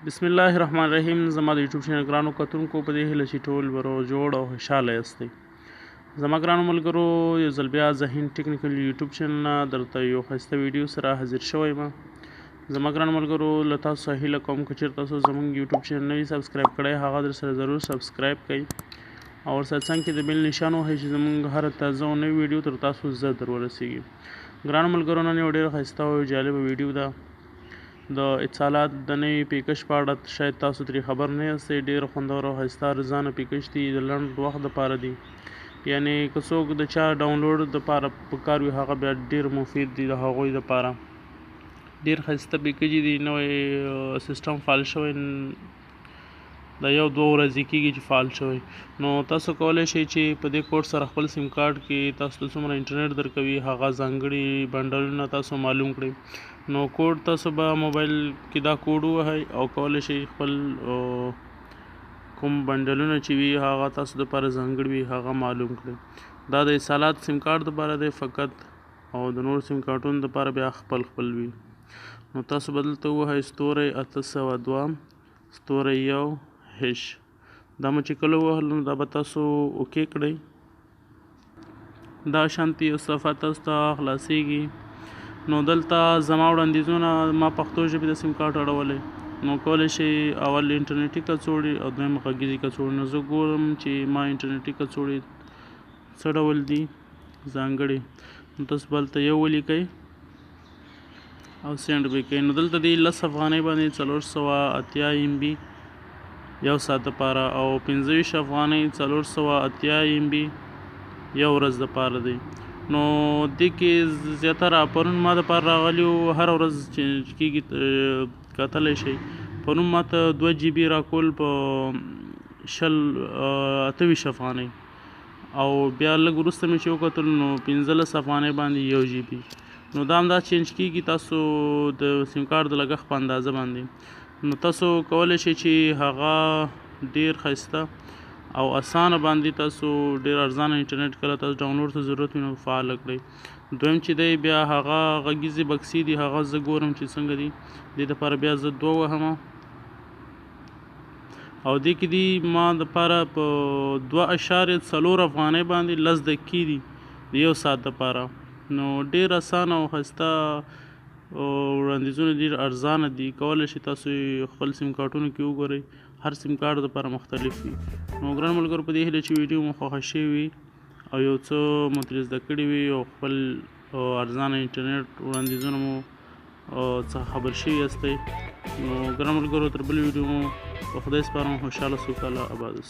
بسم الله الرحمن الرحیم. زما د یوټیوب چینل ګرانو کتونکو په دې هیله چې ټول به جوړ او خوشحاله یاستئ. زما ګرانو ملګرو، یو ځل بیا ذهین ټیکنیکل یوټیوب چینل نه درته یو ښایسته ویډیو سره حاضر شوی یم. زما ګرانو ملګرو، له تاسو څخه هیله کوم که چېرته تاسو زموږ یوټیوب چینل نه وي سبسکرایب کړی، هغه در سره ضرور سبسکرایب کړئ او ورسره څنګ کې د بیل نشان ووهئ چې زموږ هره تازه او نوې ویډیو تر تاسو زر در ورسیږي. ګرانو ملګرو، نن یو ډېره ښایسته او جالبه ویډیو ده. د اتصالات د نوي پیکج په اړه شاید تاسو ترې خبر نه یاستئ. ډېر خوندور او ښایسته ارزانه پیکج دي، د لنډ وخت دپاره دي. یعنې که څوک د چا ډاونلوډ دپاره پکار وي هغه بیا ډېر مفید دي د هغوی دپاره. ډېر ښایسته پیکج دي، نوی سیسټم فعال شوی، د یو دوه ورځې کېږي چې فعال شوی. نو تاسو کولی شئ چې په دې کوډ سره خپل سیم کارت کې تاسو ته څومره انټرنیټ درکوي هغه ځانګړي بنډلونه تاسو معلوم کړئ. نو کوډ تاسو به موبایل کې دا کوډ ووهئ او کولی شئ خپل کوم بنډلونه چې وي هغه تاسو دپاره ځانګړي وي هغه معلوم کړئ. دا د اتصالات سیم کارت دپاره دی فقط، او د نور سیم کارټونو دپاره بیا خپل وي. نو تاسو به دلته ووهئ *802*1#. دا مو چې کله ووهل نو دا به تاسو اوکې کړئ. دا شانتې یو صفحه تاسو ته خلاصیږي. نو دلته زما وړاندیزونه ما پښتو ژبې د سیم کارت اړولی، نو کولی شئ اول انټرنیټي کڅوړې او دویم غږیزې کڅوړې. نو زه ګورم چې ما انټرنیټي کڅوړې څه ډول دي ځانګړې. نو تاسو به هلته یو ولیکئ او سینډ به کوئ. نو دلته دي 10 افغانۍ باندې 480 MB یو ساعت دپاره، او 25 افغانۍ 480 MB یو ورځ دپاره دی. نو دې کې زیاتره پرون ما دپاره راغلي وو، هره ورځ چې کېږي کتلی شئ. پرون ما ته 2 GB راکول په 28 افغانۍ، او بیا لږ وروسته مې چې وکتل نو 15 افغانۍ باندې 1 GB. نو دا همدا چینج کېږي تاسو د سیم کارت د لګښت په اندازه باندې. نو تاسو کولی شئ چې هغه ډېر ښایسته او اسانه باندې تاسو ډېر ارزانه انټرنیټ کله تاسو ډاونلوډ ته ضرورت وي نو فعاله کړئ. دویم چې دی بیا هغه غږیزې بکسې دي، هغه زه ګورم چې څنګه دي. دې دپاره بیا زه 2 وهمه، او دې کې دي ما دپاره په 2.4 افغانۍ باندې 10 دقیقې دي د یو ساعت دپاره. نو ډېر اسانه او ښایسته وړاندیزونه ډېر ارزانه دي. کولی شئ تاسو خپل سیم کارټونو کې وګورئ، هر سیم کارت دپاره مختلف وي. نو ګران ملګرو، په دې هیله چې ویډیو مو خوښه شوې وي او یو څه مو ترې زده کړي وي او خپل ارزانه انټرنیټ وړاندیزونه مو څخه خبر شوي یاستئ. نو ګران ملګرو، تر بل ویډیو مو په خدای سپارم. خوشحاله سوکاله اباد اوسئ.